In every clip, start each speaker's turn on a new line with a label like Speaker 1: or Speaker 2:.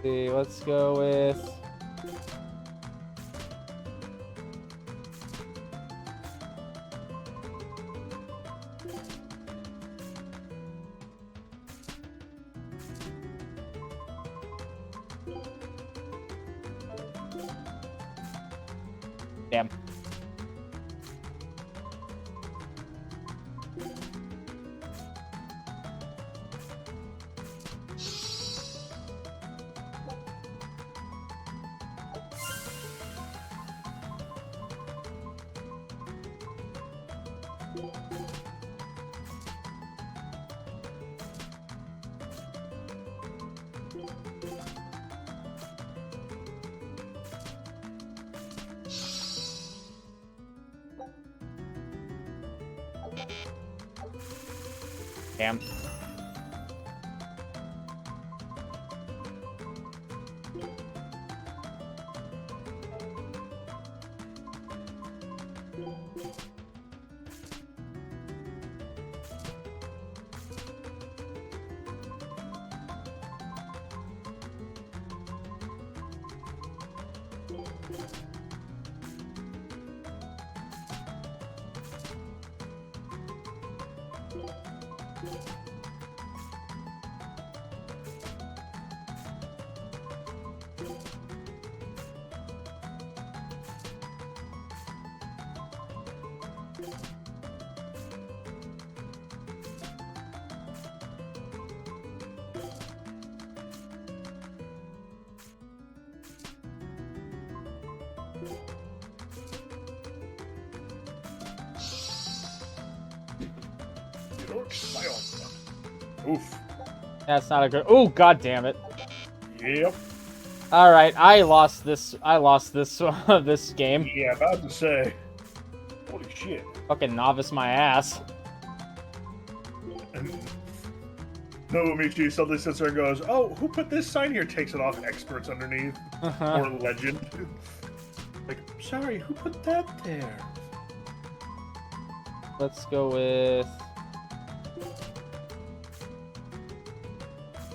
Speaker 1: see, let's go with... Damn. Damn.
Speaker 2: Oof.
Speaker 1: That's not a good... Oh, god damn it.
Speaker 2: Yep.
Speaker 1: Alright, I lost this this game.
Speaker 2: Yeah, about to say. Holy shit.
Speaker 1: Fucking novice my ass.
Speaker 2: And Nobumichi suddenly sits there and goes, "Oh, who put this sign here?" Takes it off, experts underneath. Or legend. Like, sorry, who put that there?
Speaker 1: Let's go with...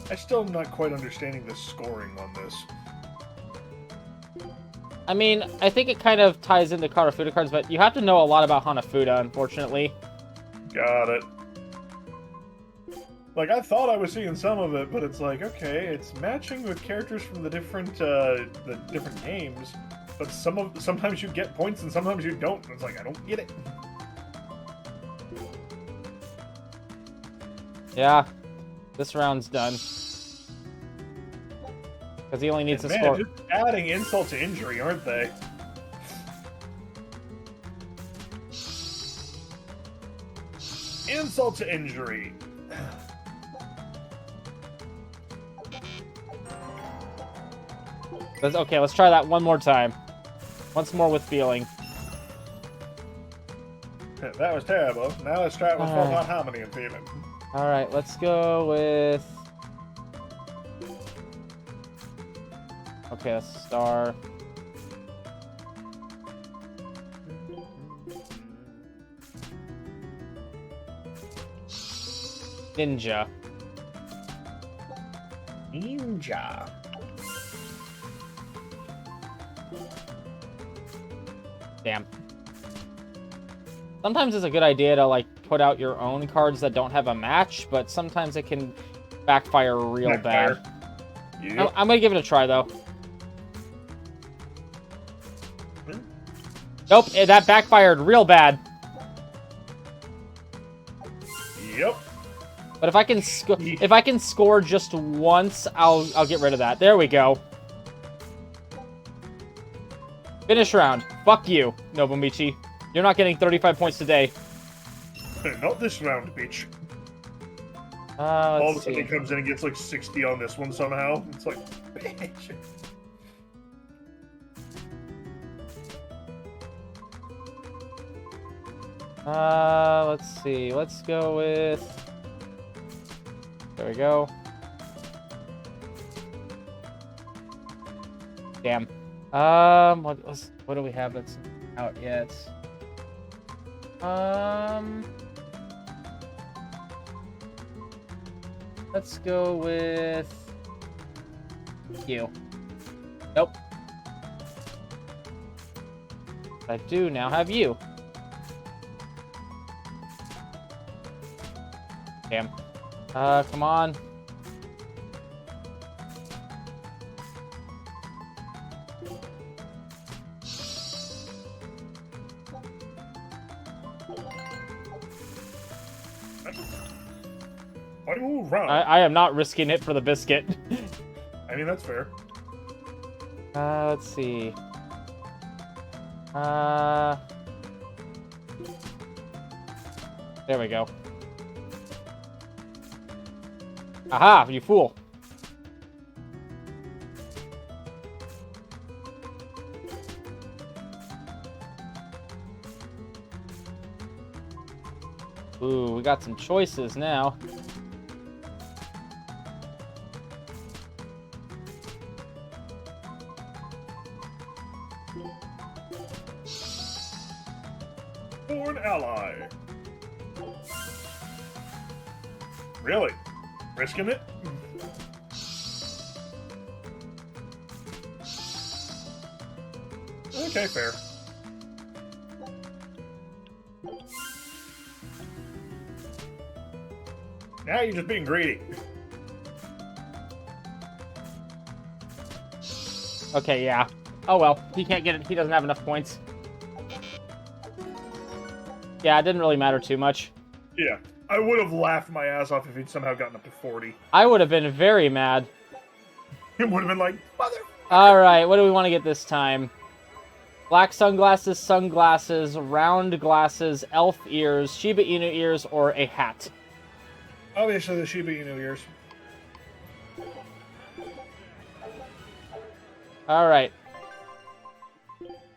Speaker 2: I still am not quite understanding the scoring on this.
Speaker 1: I mean, I think it kind of ties into Karafuda cards, but you have to know a lot about Hanafuda, unfortunately.
Speaker 2: Got it. Like, I thought I was seeing some of it, but it's like, okay, it's matching with characters from the different games, but sometimes you get points and sometimes you don't. And it's like, I don't get it.
Speaker 1: Yeah, this round's done. Because he only needs to score.
Speaker 2: Just adding insult to injury, aren't they? Insult to injury.
Speaker 1: Okay, let's try that one more time. Once more with feeling.
Speaker 2: That was terrible. Now let's try it with full on harmony and feeling.
Speaker 1: Alright, let's go with... Okay, that's a star. Ninja.
Speaker 2: Ninja.
Speaker 1: Damn. Sometimes it's a good idea to, like, put out your own cards that don't have a match, but sometimes it can backfire real bad.
Speaker 2: Yep.
Speaker 1: I'm gonna give it a try, though. Nope, that backfired real bad.
Speaker 2: Yep.
Speaker 1: But if I can score just once, I'll get rid of that. There we go. Finish round. Fuck you, Nobumichi. You're not getting 35 points today.
Speaker 2: Not this round, bitch.
Speaker 1: All
Speaker 2: All of a sudden he comes in and gets like 60 on this one somehow. It's like, bitch.
Speaker 1: Let's see. Let's go with... There we go. Damn. What do we have that's out yet? Let's go with... You. Nope. I do now have you. Damn. Come on.
Speaker 2: Final round.
Speaker 1: I am not risking it for the biscuit.
Speaker 2: I mean, that's fair.
Speaker 1: Let's see. There we go. Aha, you fool. Ooh, we got some choices now.
Speaker 2: For an ally. Really? Risking it? Okay, fair. Now you're just being greedy.
Speaker 1: Okay, yeah. Oh well, he can't get it. He doesn't have enough points. Yeah, it didn't really matter too much.
Speaker 2: Yeah, I would have laughed my ass off if he'd somehow gotten up to 40.
Speaker 1: I would have been very mad.
Speaker 2: It would have been like, mother.
Speaker 1: Alright, what do we want to get this time? Black sunglasses, sunglasses, round glasses, elf ears, Shiba Inu ears, or a hat?
Speaker 2: Obviously, the Shiba Inu ears.
Speaker 1: Alright.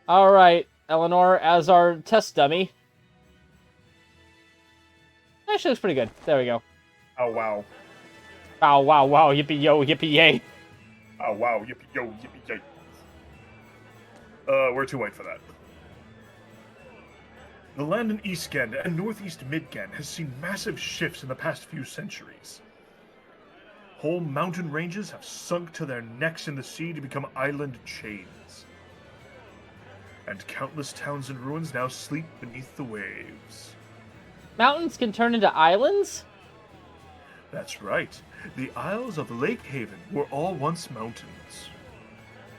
Speaker 1: Alright, Eleanor, as our test dummy. Actually looks pretty good. There we go.
Speaker 2: Oh, wow.
Speaker 1: Wow, wow, wow, yippee yo, yippee yay.
Speaker 2: Oh, wow. Yippee yo, yippee yay. We're too white for that. The land in Eastgand and northeast Midgand has seen massive shifts in the past few centuries. Whole mountain ranges have sunk to their necks in the sea to become island chains. And countless towns and ruins now sleep beneath the waves.
Speaker 1: Mountains can turn into islands?
Speaker 2: That's right. The Isles of Lake Haven were all once mountains.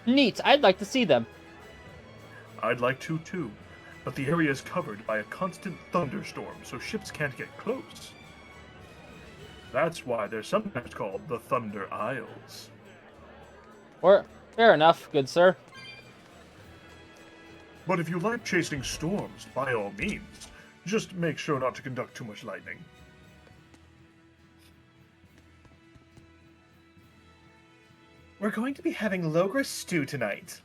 Speaker 1: Neat, I'd like to see them.
Speaker 2: I'd like to too, but the area is covered by a constant thunderstorm, so ships can't get close. That's why they're sometimes called the Thunder Isles.
Speaker 1: Or, fair enough, good sir.
Speaker 2: But if you like chasing storms, by all means, just make sure not to conduct too much lightning. We're going to be having Logra stew tonight.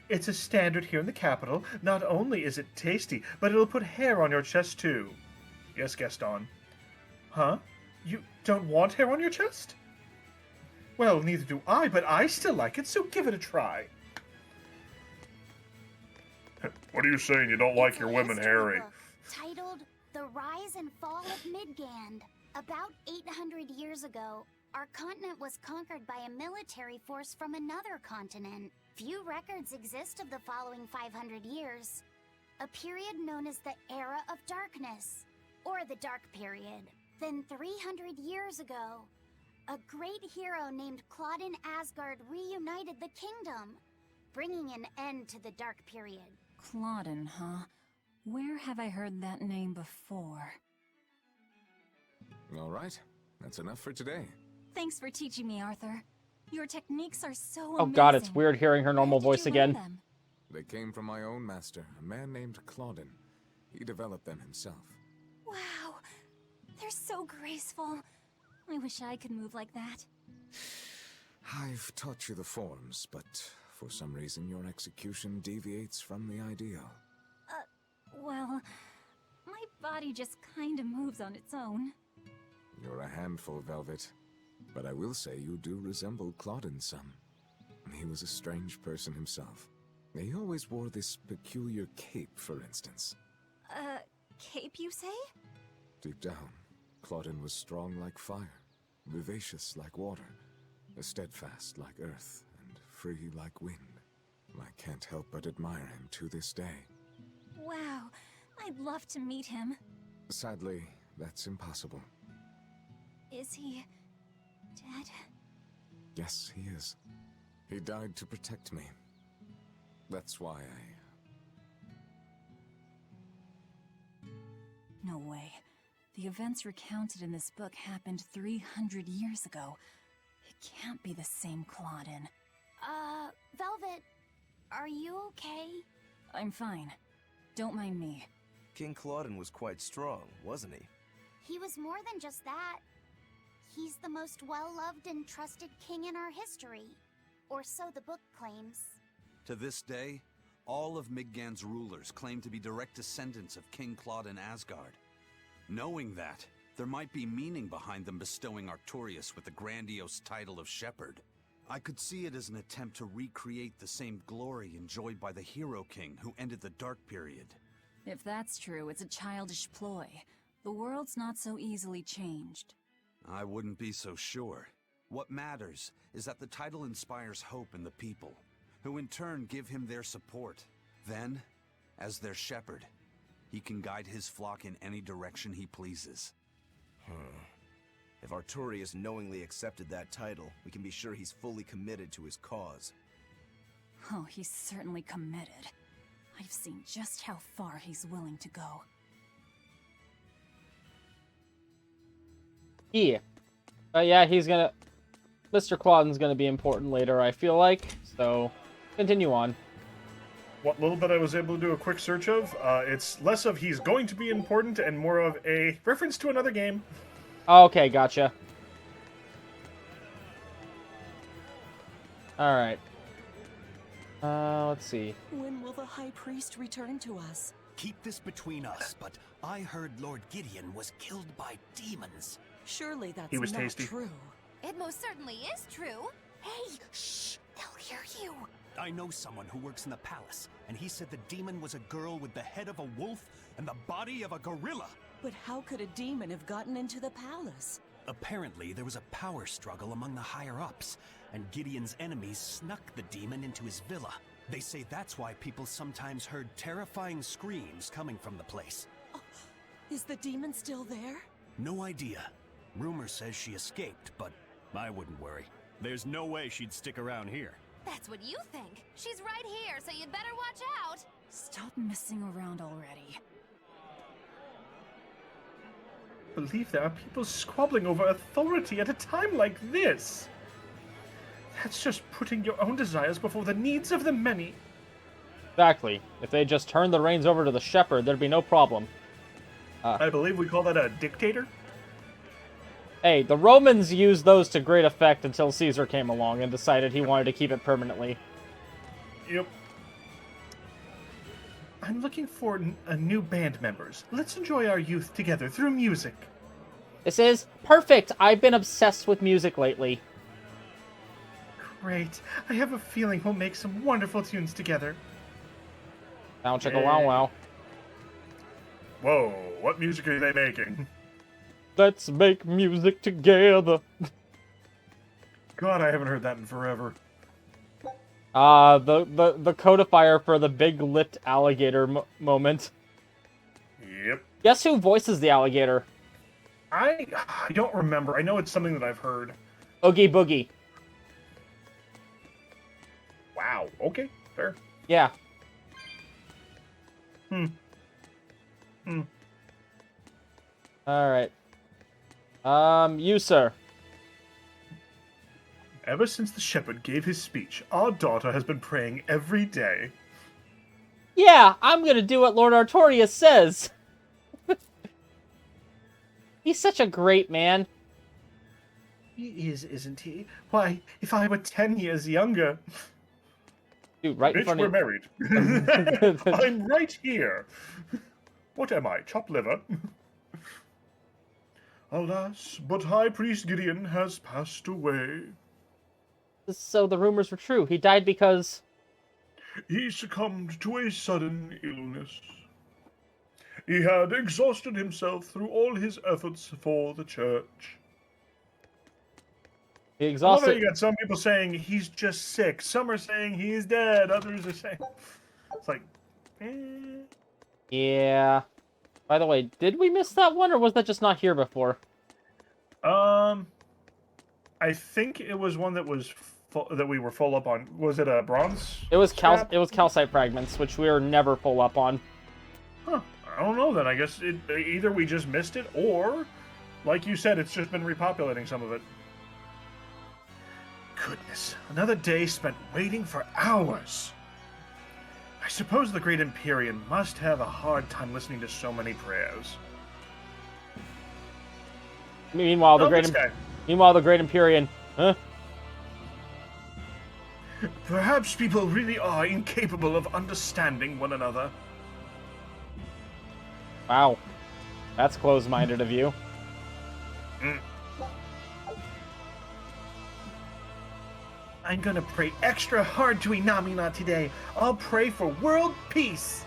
Speaker 2: It's a standard here in the capital. Not only is it tasty, but it'll put hair on your chest too. Yes, Gaston. Huh? You don't want hair on your chest? Well, neither do I, but I still like it, so give it a try. What are you saying? You don't like your women hairy?
Speaker 3: Titled The Rise and Fall of Midgand. About 800 years ago, our continent was conquered by a military force from another continent. Few records exist of the following 500 years. A period known as the Era of Darkness, or the Dark Period. Then 300 years ago, a great hero named Claudin Asgard reunited the kingdom, bringing an end to the Dark Period.
Speaker 4: Claudin, huh? Where have I heard that name before?
Speaker 5: All right, that's enough for today.
Speaker 4: Thanks for teaching me, Arthur. Your techniques are so
Speaker 1: Oh
Speaker 4: amazing.
Speaker 1: god, it's weird hearing her normal
Speaker 4: Where did
Speaker 1: voice
Speaker 4: you learn
Speaker 1: again.
Speaker 4: them?
Speaker 5: They came from my own master, a man named Claudin. He developed them himself.
Speaker 4: Wow, they're so graceful. I wish I could move like that.
Speaker 5: I've taught you the forms, but for some reason your execution deviates from the ideal.
Speaker 4: Well, my body just kinda moves on its own.
Speaker 5: You're a handful, Velvet. But I will say you do resemble Claudin some. He was a strange person himself. He always wore this peculiar cape, for instance.
Speaker 4: Cape, you say?
Speaker 5: Deep down, Claudin was strong like fire, vivacious like water, steadfast like earth and free like wind. I can't help but admire him to this day.
Speaker 4: Wow, I'd love to meet him.
Speaker 5: Sadly, that's impossible.
Speaker 4: Is he dead?
Speaker 5: Yes, he is. He died to protect me. That's why
Speaker 4: No way. The events recounted in this book happened 300 years ago. It can't be the same Claudin.
Speaker 3: Velvet, are you okay?
Speaker 4: I'm fine. Don't mind me.
Speaker 6: King Claudin was quite strong, wasn't he?
Speaker 3: He was more than just that. He's the most well-loved and trusted king in our history. Or so the book claims.
Speaker 7: To this day, all of Midgand's rulers claim to be direct descendants of King Claudin Asgard. Knowing that, there might be meaning behind them bestowing Artorias with the grandiose title of Shepherd. I could see it as an attempt to recreate the same glory enjoyed by the Hero King who ended the Dark Period.
Speaker 4: If that's true, it's a childish ploy. The world's not so easily changed.
Speaker 7: I wouldn't be so sure. What matters is that the title inspires hope in the people, who in turn give him their support. Then, as their shepherd, he can guide his flock in any direction he pleases.
Speaker 6: If Artorias knowingly accepted that title, we can be sure he's fully committed to his cause.
Speaker 4: Oh, he's certainly committed. I've seen just how far he's willing to go.
Speaker 1: Yeah. Yeah, he's gonna... Mr. Claudin's gonna be important later, I feel like. So, continue on.
Speaker 2: What little bit I was able to do a quick search of, it's less of he's going to be important and more of a reference to another game.
Speaker 1: Okay, gotcha. Alright. Let's see.
Speaker 8: When will the High Priest return to us?
Speaker 9: Keep this between us, but I heard Lord Gideon was killed by demons.
Speaker 8: Surely that's
Speaker 2: He was
Speaker 8: not
Speaker 2: tasty.
Speaker 8: true.
Speaker 4: It most certainly is true.
Speaker 8: Hey, shh! They'll hear you.
Speaker 9: I know someone who works in the palace, and he said the demon was a girl with the head of a wolf and the body of a gorilla.
Speaker 8: But how could a demon have gotten into the palace?
Speaker 9: Apparently, there was a power struggle among the higher-ups, and Gideon's enemies snuck the demon into his villa. They say that's why people sometimes heard terrifying screams coming from the place.
Speaker 8: Oh, is the demon still there?
Speaker 9: No idea. Rumor says she escaped, but I wouldn't worry. There's no way she'd stick around here.
Speaker 4: That's what you think. She's right here, so you'd better watch out. Stop messing around already.
Speaker 2: I believe there are people squabbling over authority at a time like this. That's just putting your own desires before the needs of the many.
Speaker 1: Exactly. If they just turned the reins over to the shepherd, there'd be no problem.
Speaker 2: I believe we call that a dictator.
Speaker 1: Hey, the Romans used those to great effect until Caesar came along and decided he wanted to keep it permanently.
Speaker 2: Yep. I'm looking for new band members. Let's enjoy our youth together through music.
Speaker 1: This is perfect! I've been obsessed with music lately.
Speaker 2: Great. I have a feeling we'll make some wonderful tunes together.
Speaker 1: Wow, chicka wow wow.
Speaker 2: Whoa, what music are they making?
Speaker 1: Let's make music together.
Speaker 2: God, I haven't heard that in forever.
Speaker 1: The codifier for the big lipped alligator moment.
Speaker 2: Yep.
Speaker 1: Guess who voices the alligator?
Speaker 2: I don't remember. I know it's something that I've heard.
Speaker 1: Oogie Boogie.
Speaker 2: Wow. Okay. Fair.
Speaker 1: Yeah. Alright. You, sir.
Speaker 2: Ever since the shepherd gave his speech, our daughter has been praying every day.
Speaker 1: Yeah, I'm gonna do what Lord Artorias says. He's such a great man.
Speaker 2: He is, isn't he? Why, if I were 10 years younger...
Speaker 1: Dude, right in
Speaker 2: Bitch,
Speaker 1: front
Speaker 2: we're
Speaker 1: of
Speaker 2: married. I'm right here. What am I, chopped liver? Alas, but High Priest Gideon has passed away.
Speaker 1: So the rumors were true. He died because...
Speaker 2: He succumbed to a sudden illness. He had exhausted himself through all his efforts for the church.
Speaker 1: He
Speaker 2: I love how
Speaker 1: exhausted.
Speaker 2: you got some people saying he's just sick. Some are saying he's dead. Others are saying... It's like...
Speaker 1: Yeah. By the way, did we miss that one, or was that just not here before?
Speaker 2: I think it was one that was that we were full up on. Was it a bronze?
Speaker 1: It was
Speaker 2: scrap?
Speaker 1: It was calcite fragments, which we were never full up on.
Speaker 2: Huh. I don't know then. I guess either we just missed it, or, like you said, it's just been repopulating some of it. Goodness, another day spent waiting for hours. I suppose the Great Empyrean must have a hard time listening to so many prayers.
Speaker 1: Meanwhile, the Great Empyrean, huh?
Speaker 2: Perhaps people really are incapable of understanding one another.
Speaker 1: Wow. That's close-minded of you.
Speaker 2: I'm gonna pray extra hard to Inamina today. I'll pray for world peace.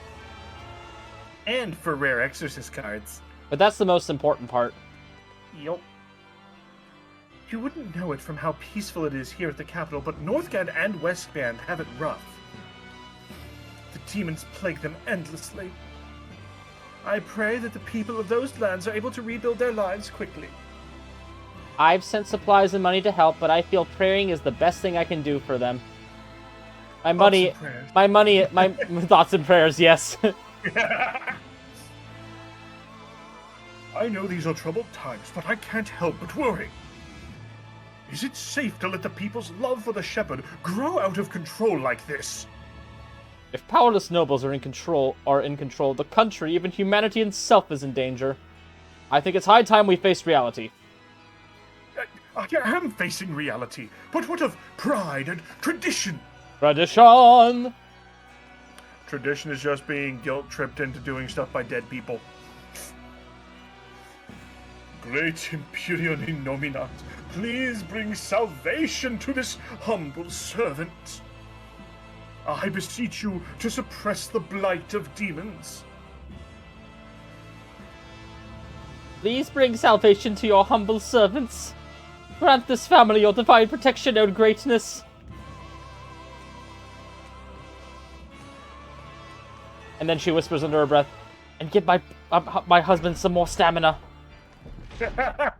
Speaker 2: And for rare exorcist cards.
Speaker 1: But that's the most important part.
Speaker 2: Yup. You wouldn't know it from how peaceful it is here at the capital, but Northgard and Westgard have it rough. The demons plague them endlessly. I pray that the people of those lands are able to rebuild their lives quickly.
Speaker 1: I've sent supplies and money to help, but I feel praying is the best thing I can do for them. My money, my thoughts and prayers, yes.
Speaker 2: I know these are troubled times, but I can't help but worry. Is it safe to let the people's love for the shepherd grow out of control like this?
Speaker 1: If powerless nobles are in control, the country, even humanity itself, is in danger. I think it's high time we face reality.
Speaker 2: I am facing reality, but what of pride and tradition?
Speaker 1: Tradition!
Speaker 2: Tradition is just being guilt-tripped into doing stuff by dead people. Great Empyrean Inomata, please bring salvation to this humble servant. I beseech you to suppress the blight of demons.
Speaker 1: Please bring salvation to your humble servants. Grant this family your divine protection, O greatness. And then she whispers under her breath, and give my husband some more stamina.
Speaker 2: I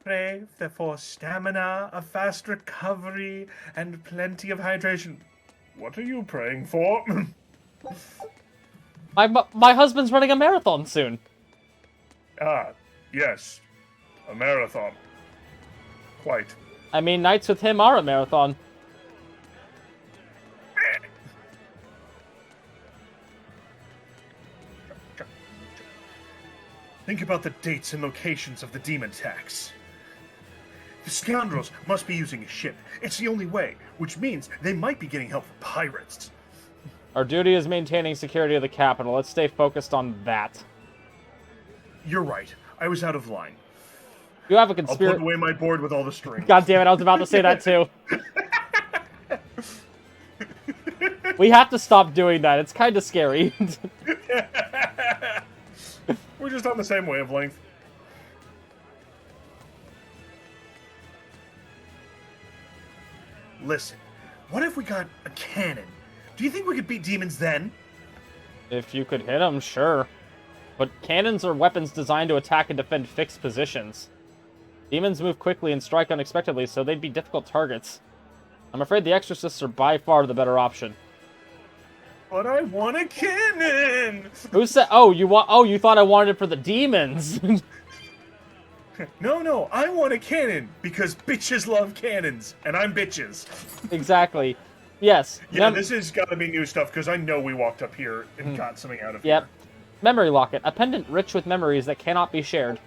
Speaker 2: pray for stamina, a fast recovery, and plenty of hydration. What are you praying for?
Speaker 1: My husband's running a marathon soon.
Speaker 2: Ah, yes. A marathon. Quite.
Speaker 1: I mean, nights with him are a marathon.
Speaker 2: Think about the dates and locations of the demon attacks. The scoundrels must be using a ship. It's the only way, which means they might be getting help from pirates.
Speaker 1: Our duty is maintaining security of the capital. Let's stay focused on that.
Speaker 2: You're right. I was out of line.
Speaker 1: You have a
Speaker 2: I'll
Speaker 1: conspiracy.
Speaker 2: put away my board with all the strings.
Speaker 1: God damn it, I was about to say that too. We have to stop doing that. It's kind of scary.
Speaker 2: We're just on the same wavelength. Listen, what if we got a cannon? Do you think we could beat demons then?
Speaker 1: If you could hit them, sure. But cannons are weapons designed to attack and defend fixed positions. Demons move quickly and strike unexpectedly, so they'd be difficult targets. I'm afraid the exorcists are by far the better option.
Speaker 2: But I want a cannon!
Speaker 1: Who said? Oh, you thought I wanted it for the demons?
Speaker 2: No, I want a cannon because bitches love cannons, and I'm bitches.
Speaker 1: Exactly. Yes.
Speaker 2: Yeah, this has got to be new stuff because I know we walked up here and got something out of here.
Speaker 1: Yep. Memory locket, a pendant rich with memories that cannot be shared.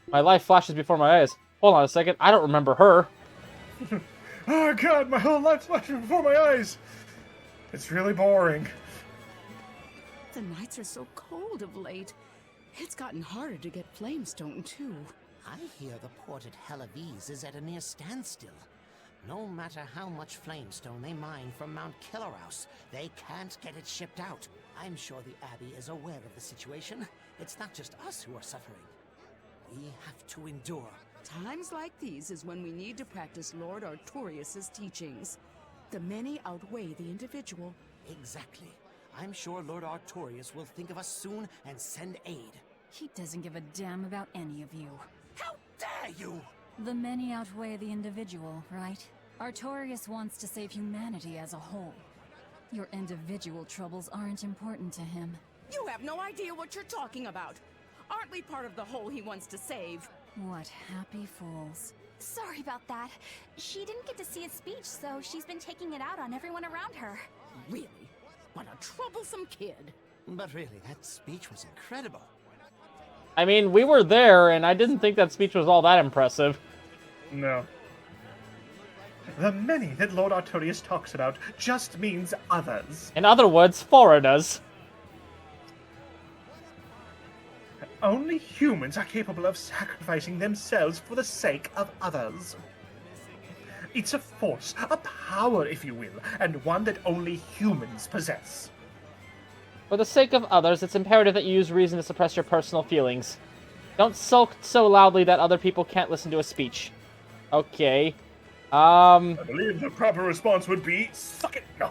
Speaker 1: My life flashes before my eyes. Hold on a second, I don't remember her.
Speaker 2: Oh god, my whole life flashes before my eyes. It's really boring.
Speaker 10: The nights are so cold of late. It's gotten harder to get flamestone, too.
Speaker 11: I hear the port at Helavis is at a near standstill. No matter how much flamestone they mine from Mount Killerhouse, they can't get it shipped out. I'm sure the Abbey is aware of the situation. It's not just us who are suffering. We have to endure,
Speaker 10: Times like these is when we need to practice Lord Artorias' teachings. The many outweigh the individual.
Speaker 11: Exactly. I'm sure Lord Artorias will think of us soon and send aid.
Speaker 4: He doesn't give a damn about any of you.
Speaker 11: How dare you!
Speaker 4: The many outweigh the individual, right? Artorias wants to save humanity as a whole. Your individual troubles aren't important to him.
Speaker 10: You have no idea what you're talking about. Aren't we part of the whole he wants to save?
Speaker 4: What happy fools.
Speaker 12: Sorry about that. She didn't get to see his speech, so she's been taking it out on everyone around her.
Speaker 10: Really? What a troublesome kid.
Speaker 11: But really, that speech was incredible.
Speaker 1: I mean, we were there, and I didn't think that speech was all that impressive.
Speaker 2: No. The many that Lord Artorias talks about just means others.
Speaker 1: In other words, foreigners.
Speaker 2: Only humans are capable of sacrificing themselves for the sake of others. It's a force, a power, if you will, and one that only humans possess.
Speaker 1: For the sake of others, it's imperative that you use reason to suppress your personal feelings. Don't sulk so loudly that other people can't listen to a speech. Okay.
Speaker 2: I believe the proper response would be, suck it. No.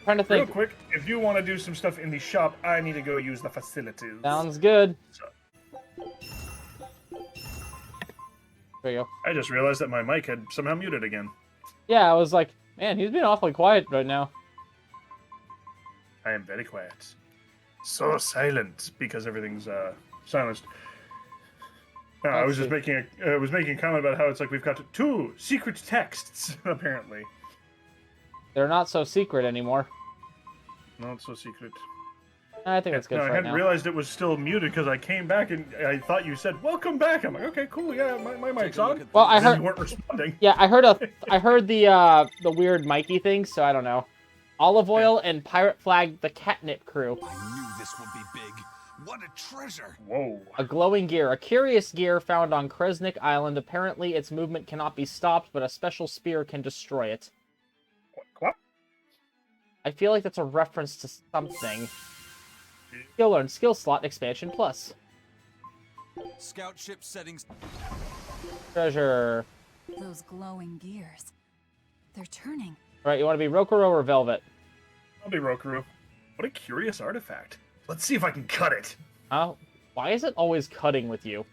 Speaker 1: Trying to think.
Speaker 2: Real quick, if you want to do some stuff in the shop, I need to go use the facilities.
Speaker 1: Sounds good. There you go.
Speaker 2: I just realized that my mic had somehow muted again.
Speaker 1: Yeah, I was like, man, he's being awfully quiet right now.
Speaker 2: I am very quiet. So silent, because everything's silenced. No, I was just making a comment about how it's like we've got 2 secret texts, apparently.
Speaker 1: They're not so secret anymore.
Speaker 2: Not so secret.
Speaker 1: I think that's good for
Speaker 2: I
Speaker 1: right
Speaker 2: hadn't
Speaker 1: now.
Speaker 2: realized it was still muted because I came back and I thought you said, welcome back. I'm like, okay, cool, yeah, my mic's on.
Speaker 1: Well, I
Speaker 2: And then
Speaker 1: heard...
Speaker 2: you weren't responding.
Speaker 1: Yeah, I heard the weird Mikey thing, so I don't know. Olive oil and pirate flag, the catnip crew.
Speaker 7: I knew this would be big. What a treasure!
Speaker 2: Whoa.
Speaker 1: A glowing gear. A curious gear found on Kresnik Island. Apparently, its movement cannot be stopped, but a special spear can destroy it.
Speaker 2: What?
Speaker 1: I feel like that's a reference to something. Skill learn. Skill slot expansion plus.
Speaker 7: Scout ship settings.
Speaker 1: Treasure.
Speaker 4: Those glowing gears. They're turning.
Speaker 1: Alright, you want to be Rokuro or Velvet?
Speaker 2: I'll be Rokuro. What a curious artifact. Let's see if I can cut it.
Speaker 1: Oh, why is it always cutting with you?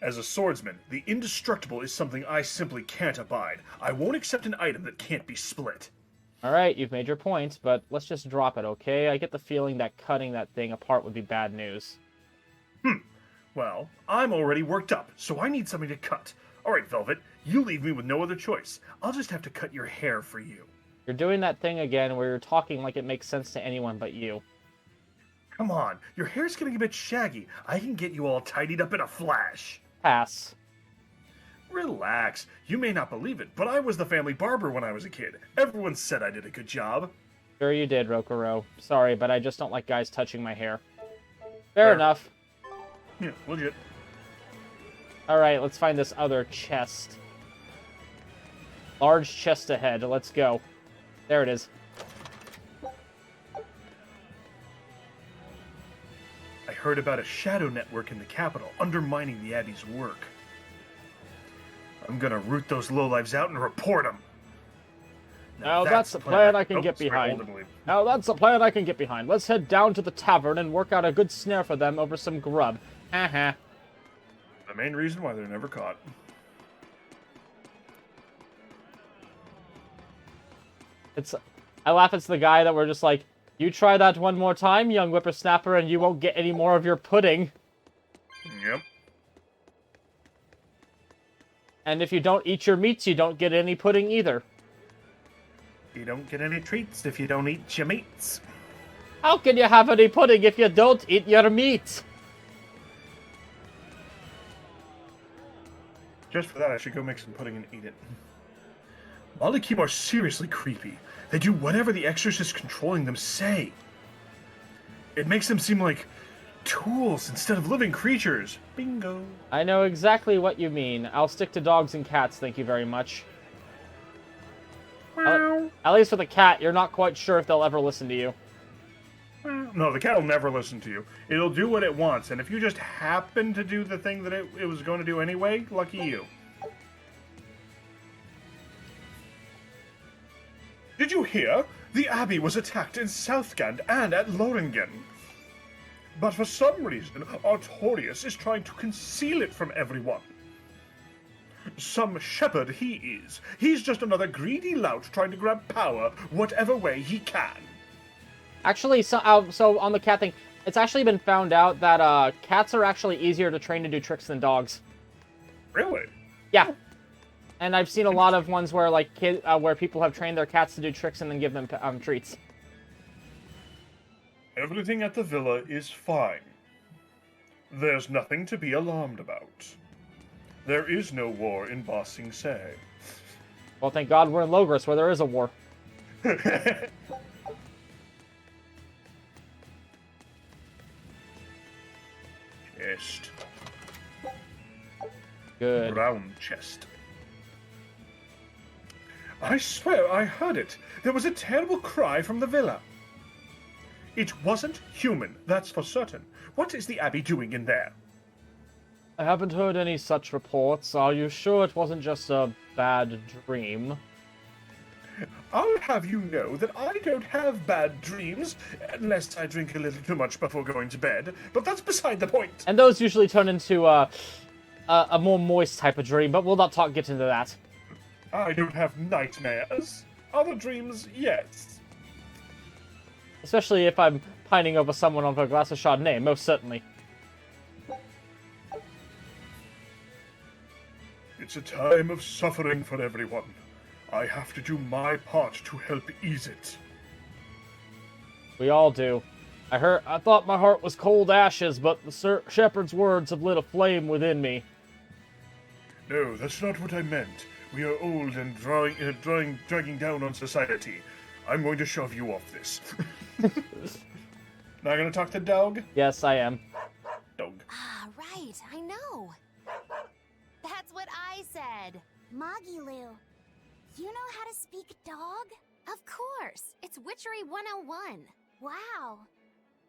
Speaker 2: As a swordsman, the indestructible is something I simply can't abide. I won't accept an item that can't be split.
Speaker 1: Alright, you've made your point, but let's just drop it, okay? I get the feeling that cutting that thing apart would be bad news.
Speaker 2: Well, I'm already worked up, so I need something to cut. Alright, Velvet, you leave me with no other choice. I'll just have to cut your hair for you.
Speaker 1: You're doing that thing again where you're talking like it makes sense to anyone but you.
Speaker 2: Come on, your hair's getting a bit shaggy. I can get you all tidied up in a flash.
Speaker 1: Pass.
Speaker 2: Relax. You may not believe it, but I was the family barber when I was a kid. Everyone said I did a good job.
Speaker 1: Sure you did, Rokuro. Sorry, but I just don't like guys touching my hair. Fair enough.
Speaker 2: Yeah, legit.
Speaker 1: Alright, let's find this other chest. Large chest ahead. Let's go. There it is.
Speaker 2: I heard about a shadow network in the capital, undermining the Abbey's work. I'm gonna root those lowlives out and report them.
Speaker 1: Now that's a plan I can get behind. Now that's a plan I can get behind. Let's head down to the tavern and work out a good snare for them over some grub. Haha.
Speaker 2: The main reason why they're never caught.
Speaker 1: I laugh it's the guy that we're just like, you try that one more time, young whippersnapper, and you won't get any more of your pudding.
Speaker 2: Yep.
Speaker 1: And if you don't eat your meats, you don't get any pudding either.
Speaker 2: You don't get any treats if you don't eat your meats.
Speaker 1: How can you have any pudding if you don't eat your meat?
Speaker 2: Just for that, I should go make some pudding and eat it. Malakim are seriously creepy. They do whatever the exorcists controlling them say. It makes them seem like tools instead of living creatures. Bingo.
Speaker 1: I know exactly what you mean. I'll stick to dogs and cats, thank you very much.
Speaker 2: Meow.
Speaker 1: At least with a cat, you're not quite sure if they'll ever listen to you.
Speaker 2: Meow. No, the cat will never listen to you. It'll do what it wants, and if you just happen to do the thing that it was going to do anyway, lucky you. Did you hear? The Abbey was attacked in Southgand and at Loringen. But for some reason, Artorius is trying to conceal it from everyone. Some shepherd he is. He's just another greedy lout trying to grab power whatever way he can.
Speaker 1: Actually, so on the cat thing, it's actually been found out that cats are actually easier to train to do tricks than dogs.
Speaker 2: Really?
Speaker 1: Yeah. And I've seen a lot of ones where like where people have trained their cats to do tricks and then give them treats.
Speaker 2: Everything at the villa is fine. There's nothing to be alarmed about. There is no war in Ba Sing Se.
Speaker 1: Well, thank God we're in Logris, where there is a war.
Speaker 2: Chest.
Speaker 1: Good.
Speaker 2: Brown chest. I swear I heard it. There was a terrible cry from the villa. It wasn't human, that's for certain. What is the Abbey doing in there?
Speaker 1: I haven't heard any such reports. Are you sure it wasn't just a bad dream?
Speaker 2: I'll have you know that I don't have bad dreams, unless I drink a little too much before going to bed, but that's beside the point.
Speaker 1: And those usually turn into a more moist type of dream, but we'll not get into that.
Speaker 2: I don't have nightmares. Other dreams, yes.
Speaker 1: Especially if I'm pining over someone over a glass of Chardonnay, most certainly.
Speaker 2: It's a time of suffering for everyone. I have to do my part to help ease it.
Speaker 1: We all do. I thought my heart was cold ashes, but the shepherd's words have lit a flame within me.
Speaker 2: No, that's not what I meant. We are old and dragging down on society. I'm going to shove you off this. Not gonna talk to dog?
Speaker 1: Yes, I am.
Speaker 2: Dog.
Speaker 12: Ah, right, I know. That's what I said.
Speaker 3: Magilu, you know how to speak dog?
Speaker 12: Of course, it's Witchery 101.
Speaker 3: Wow.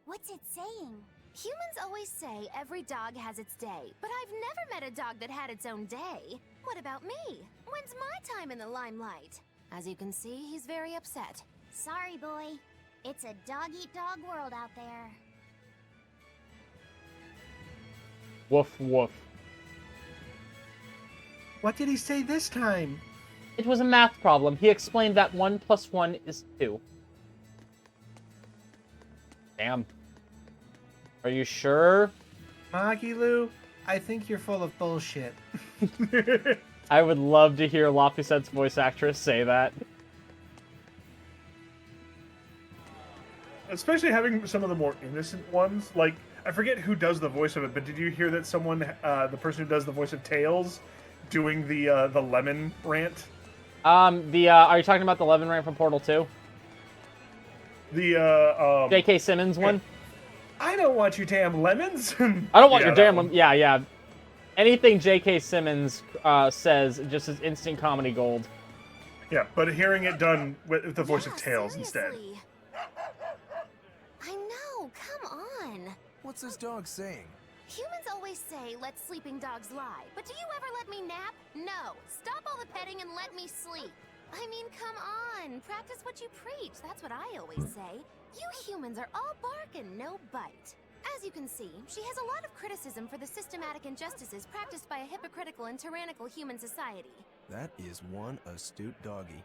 Speaker 3: What's it saying?
Speaker 12: Humans always say every dog has its day, but I've never met a dog that had its own day. What about me? When's my time in the limelight? As you can see, he's very upset.
Speaker 3: Sorry, boy. It's a dog-eat-dog world out there.
Speaker 1: Woof, woof.
Speaker 13: What did he say this time?
Speaker 1: It was a math problem. He explained that 1 + 1 is 2. Damn. Are you sure?
Speaker 13: Magilu, I think you're full of bullshit.
Speaker 1: I would love to hear Lapuset's voice actress say that.
Speaker 2: Especially having some of the more innocent ones. Like, I forget who does the voice of it, but did you hear that someone, the person who does the voice of Tails, doing the lemon rant?
Speaker 1: Are you talking about the lemon rant from Portal 2?
Speaker 2: The,
Speaker 1: J.K. Simmons one?
Speaker 2: I don't want you damn lemons.
Speaker 1: I don't want your damn lemons. Yeah. Anything J.K. Simmons says just is instant comedy gold.
Speaker 2: Yeah, but hearing it done with the voice of Tails instead.
Speaker 12: I know, come on.
Speaker 6: What's this dog saying?
Speaker 12: Humans always say, let sleeping dogs lie. But do you ever let me nap? No. Stop all the petting and let me sleep. I mean, come on. Practice what you preach. That's what I always say. You humans are all bark and no bite. As you can see, she has a lot of criticism for the systematic injustices practiced by a hypocritical and tyrannical human society.
Speaker 6: That is one astute doggy.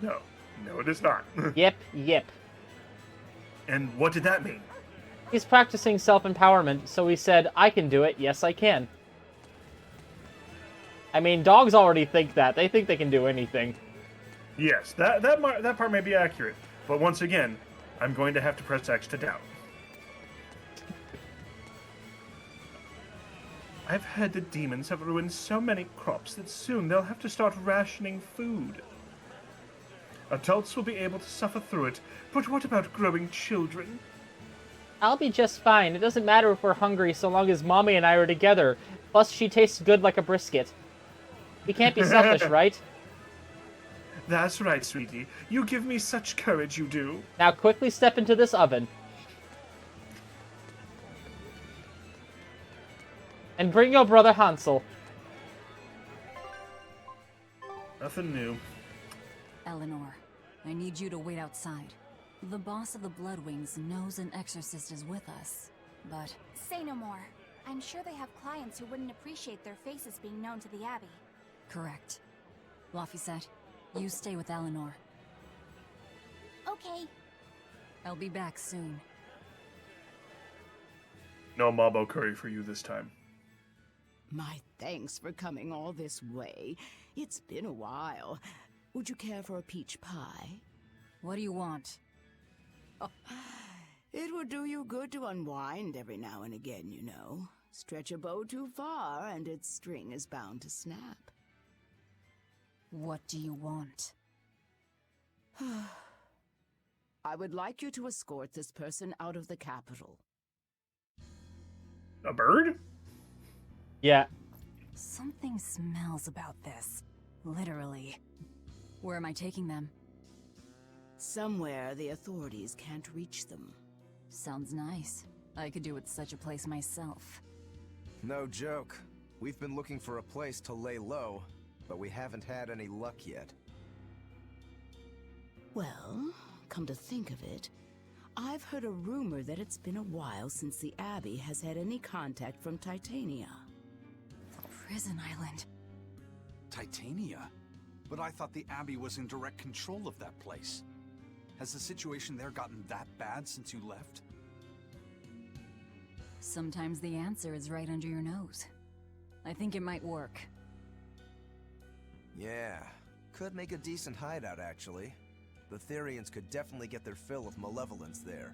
Speaker 2: No, it is not.
Speaker 1: Yep.
Speaker 2: And what did that mean?
Speaker 1: He's practicing self-empowerment, so he said, I can do it, yes I can. I mean, dogs already think that. They think they can do anything.
Speaker 2: Yes, that part may be accurate. But once again, I'm going to have to press X to doubt. I've heard the demons have ruined so many crops that soon they'll have to start rationing food. Adults will be able to suffer through it, but what about growing children?
Speaker 1: I'll be just fine. It doesn't matter if we're hungry so long as Mommy and I are together. Plus, she tastes good like a brisket. We can't be selfish, right?
Speaker 2: That's right, sweetie. You give me such courage, you do.
Speaker 1: Now quickly step into this oven. And bring your brother Hansel.
Speaker 2: Nothing new.
Speaker 4: Eleanor, I need you to wait outside. The boss of the Bloodwings knows an exorcist is with us, but...
Speaker 14: Say no more. I'm sure they have clients who wouldn't appreciate their faces being known to the Abbey.
Speaker 4: Correct. Laphicet, you stay with Eleanor.
Speaker 3: Okay.
Speaker 4: I'll be back soon.
Speaker 2: No Mabo curry for you this time.
Speaker 10: My thanks for coming all this way. It's been a while. Would you care for a peach pie?
Speaker 4: What do you want?
Speaker 10: Oh, it would do you good to unwind every now and again, you know. Stretch a bow too far, and its string is bound to snap.
Speaker 4: What do you want?
Speaker 10: I would like you to escort this person out of the capital.
Speaker 2: A bird?
Speaker 1: Yeah.
Speaker 4: Something smells about this. Literally. Where am I taking them?
Speaker 10: Somewhere the authorities can't reach them.
Speaker 4: Sounds nice. I could do with such a place myself.
Speaker 6: No joke. We've been looking for a place to lay low, but we haven't had any luck yet.
Speaker 10: Well, come to think of it, I've heard a rumor that it's been a while since the Abbey has had any contact from Titania.
Speaker 4: Prison Island.
Speaker 7: Titania? But I thought the Abbey was in direct control of that place. Has the situation there gotten that bad since you left?
Speaker 4: Sometimes the answer is right under your nose. I think it might work.
Speaker 6: Yeah, could make a decent hideout, actually. The Therians could definitely get their fill of malevolence there.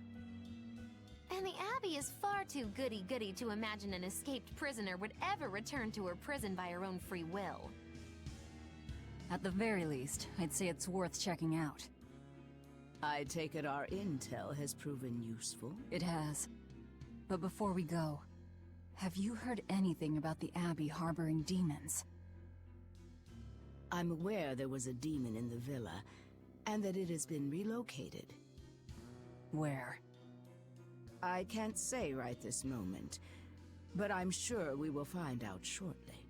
Speaker 12: And the Abbey is far too goody-goody to imagine an escaped prisoner would ever return to her prison by her own free will.
Speaker 4: At the very least, I'd say it's worth checking out.
Speaker 10: I take it our intel has proven useful?
Speaker 4: It has. But before we go, have you heard anything about the Abbey harboring demons?
Speaker 10: I'm aware there was a demon in the villa, and that it has been relocated.
Speaker 4: Where?
Speaker 10: I can't say right this moment, but I'm sure we will find out shortly.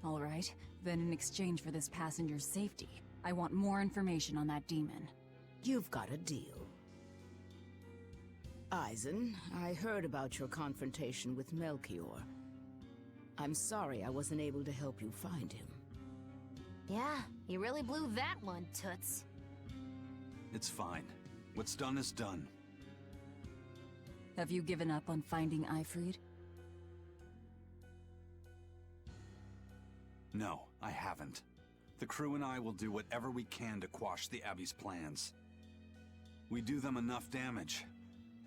Speaker 4: All right, then in exchange for this passenger's safety, I want more information on that demon.
Speaker 10: You've got a deal. Eisen, I heard about your confrontation with Melchior. I'm sorry I wasn't able to help you find him.
Speaker 12: Yeah, you really blew that one, Toots.
Speaker 7: It's fine. What's done is done.
Speaker 4: Have you given up on finding Eifried?
Speaker 7: No, I haven't. The crew and I will do whatever we can to quash the Abbey's plans. We do them enough damage,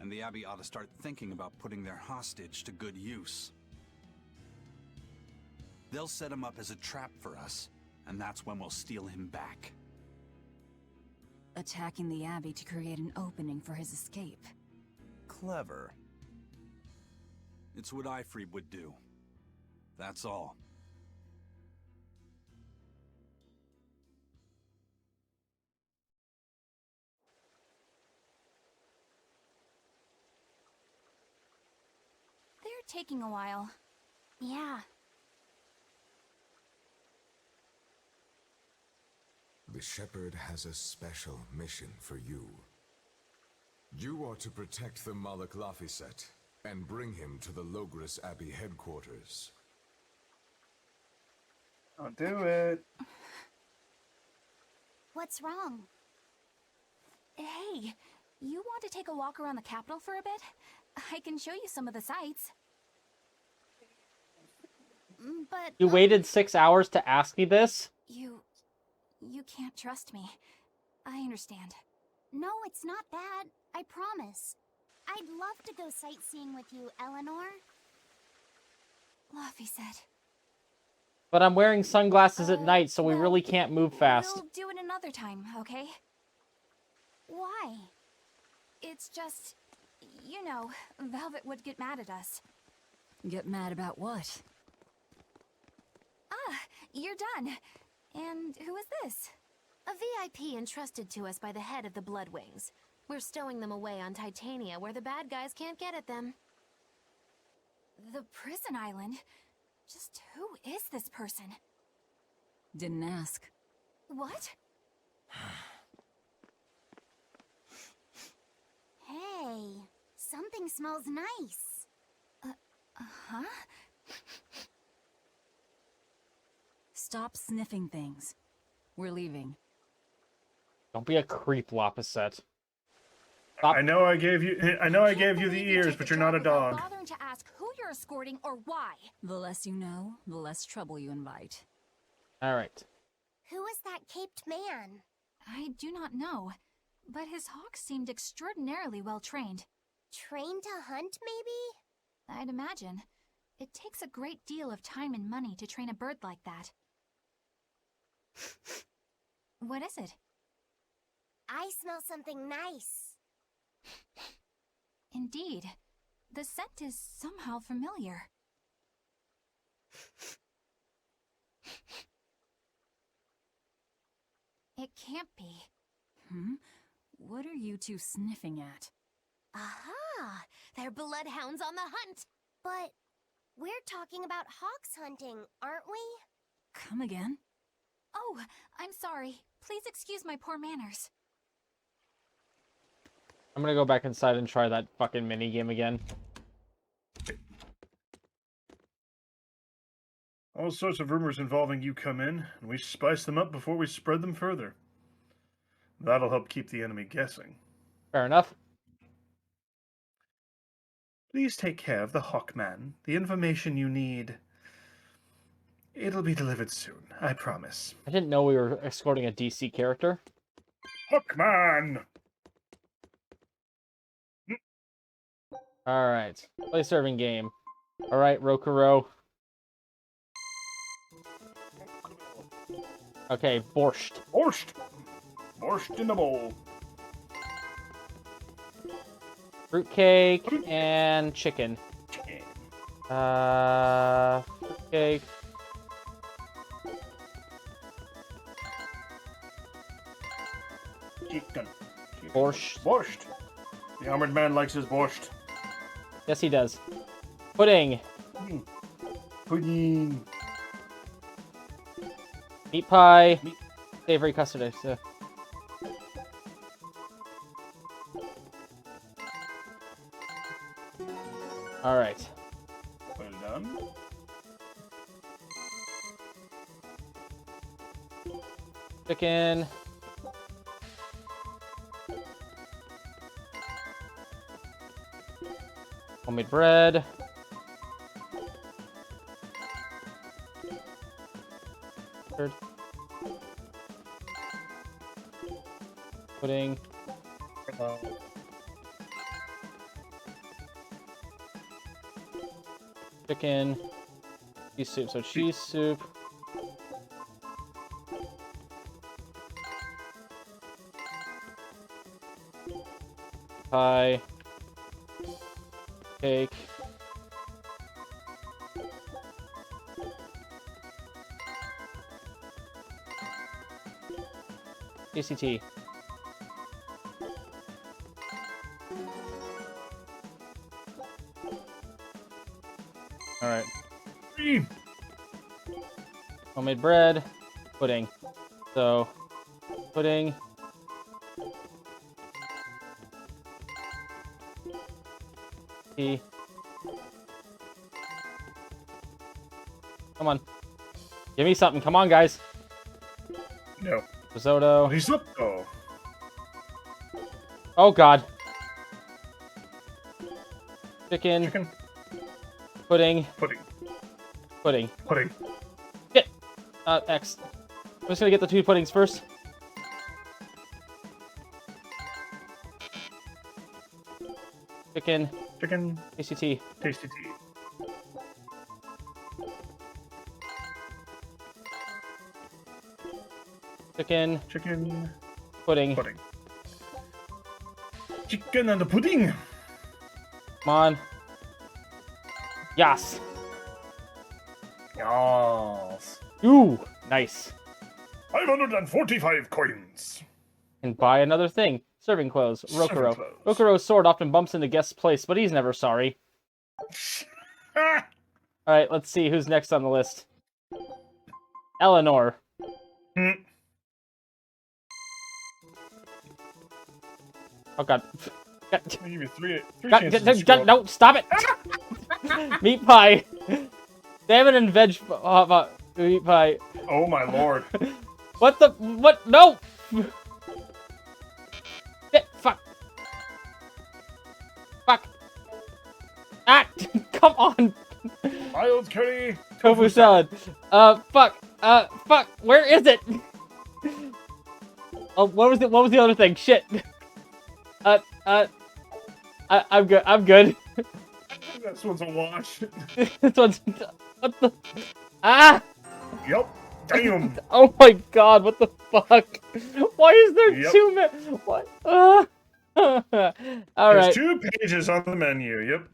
Speaker 7: and the Abbey ought to start thinking about putting their hostage to good use. They'll set him up as a trap for us, and that's when we'll steal him back.
Speaker 4: Attacking the Abbey to create an opening for his escape.
Speaker 6: Clever.
Speaker 7: It's what Eifried would do. That's all.
Speaker 14: They're taking a while.
Speaker 3: Yeah.
Speaker 5: The Shepherd has a special mission for you. You are to protect the Malak Laphicet and bring him to the Logris Abbey headquarters.
Speaker 15: I'll do it.
Speaker 3: What's wrong?
Speaker 14: Hey, you want to take a walk around the capital for a bit? I can show you some of the sights.
Speaker 3: But
Speaker 1: You waited 6 hours to ask me this?
Speaker 14: You can't trust me. I understand.
Speaker 3: No, it's not that. I promise. I'd love to go sightseeing with you, Eleanor.
Speaker 14: Laphicet.
Speaker 1: But I'm wearing sunglasses at night, so we really can't move fast.
Speaker 14: We'll do it another time, okay?
Speaker 3: Why?
Speaker 14: It's just, you know, Velvet would get mad at us.
Speaker 4: Get mad about what?
Speaker 14: Ah, you're done. And who is this?
Speaker 12: A VIP entrusted to us by the head of the Bloodwings. We're stowing them away on Titania where the bad guys can't get at them.
Speaker 14: The prison island? Just who is this person?
Speaker 4: Didn't ask.
Speaker 14: What?
Speaker 3: Hey, something smells nice.
Speaker 14: Huh?
Speaker 4: Stop sniffing things. We're leaving.
Speaker 1: Don't be a creep, Lopposette.
Speaker 2: I know I gave you the ears, but you're not a dog.
Speaker 14: Bothering to ask who you're escorting or why.
Speaker 4: The less you know, the less trouble you invite.
Speaker 1: All right.
Speaker 3: Who is that caped man?
Speaker 14: I do not know, but his hawk seemed extraordinarily well trained.
Speaker 3: Trained to hunt, maybe?
Speaker 14: I'd imagine. It takes a great deal of time and money to train a bird like that. What is it?
Speaker 3: I smell something nice.
Speaker 14: Indeed. The scent is somehow familiar. It can't be.
Speaker 4: What are you two sniffing at?
Speaker 3: Aha! They're bloodhounds on the hunt! But we're talking about hawks hunting, aren't we?
Speaker 4: Come again?
Speaker 14: Oh, I'm sorry. Please excuse my poor manners.
Speaker 1: I'm gonna go back inside and try that fucking mini game again.
Speaker 2: All sorts of rumors involving you come in, and we spice them up before we spread them further. That'll help keep the enemy guessing.
Speaker 1: Fair enough.
Speaker 2: Please take care of the Hawkman. The information you need. It'll be delivered soon, I promise.
Speaker 1: I didn't know we were escorting a DC character.
Speaker 2: Hawkman!
Speaker 1: Alright. Play serving game. Alright, Rokuro. Okay, borscht.
Speaker 2: Borscht! Borscht in the bowl.
Speaker 1: Fruitcake and chicken. Fruitcake.
Speaker 2: Chicken.
Speaker 1: Borscht.
Speaker 2: Borscht. The armored man likes his borscht.
Speaker 1: Yes, he does. Pudding.
Speaker 2: Pudding.
Speaker 1: Meat pie. Savory custard eggs. Yeah. All right.
Speaker 2: Well done.
Speaker 1: Chicken. Homemade bread. Third. Pudding. Chicken. Cheese soup. So cheese soup. Pie. Cake. ACT. Alright. Homemade bread. Pudding. So, pudding. Tea. Come on. Give me something. Come on, guys.
Speaker 2: No.
Speaker 1: Risotto.
Speaker 2: Risotto.
Speaker 1: Oh, God. Chicken.
Speaker 2: Chicken.
Speaker 1: Pudding.
Speaker 2: Pudding.
Speaker 1: Pudding.
Speaker 2: Pudding.
Speaker 1: Get. X. I'm just gonna get the two puddings first. Chicken.
Speaker 2: Chicken.
Speaker 1: ACT.
Speaker 2: Tasty tea.
Speaker 1: Chicken.
Speaker 2: Chicken.
Speaker 1: Pudding.
Speaker 2: Pudding. Chicken and pudding.
Speaker 1: Come on. Yes.
Speaker 2: Yes.
Speaker 1: Ooh, nice.
Speaker 2: 545 coins.
Speaker 1: And buy another thing. Serving clothes.
Speaker 2: Serving
Speaker 1: Rokuro.
Speaker 2: clothes.
Speaker 1: Rokuro's sword often bumps into guest's place, but he's never sorry. Alright, let's see who's next on the list. Eleanor. Oh god.
Speaker 2: I'll give you three chances to scroll.
Speaker 1: No, stop it! Meat pie. Salmon and veg. Meat pie.
Speaker 2: Oh my lord.
Speaker 1: What the? What? No! Fuck. Fuck. Ah! Come on!
Speaker 2: Miles curry.
Speaker 1: Tofu salad. Fuck. Fuck. Where is it? Oh, what was it? What was the other thing? Shit. I'm good. I'm good.
Speaker 2: This one's a wash.
Speaker 1: This one's. What the? Ah!
Speaker 2: Yep. Damn.
Speaker 1: Oh my god! What the fuck? Why is there
Speaker 2: Yep.
Speaker 1: too many? What? All
Speaker 2: There's
Speaker 1: right.
Speaker 2: 2 pages on the menu. Yep.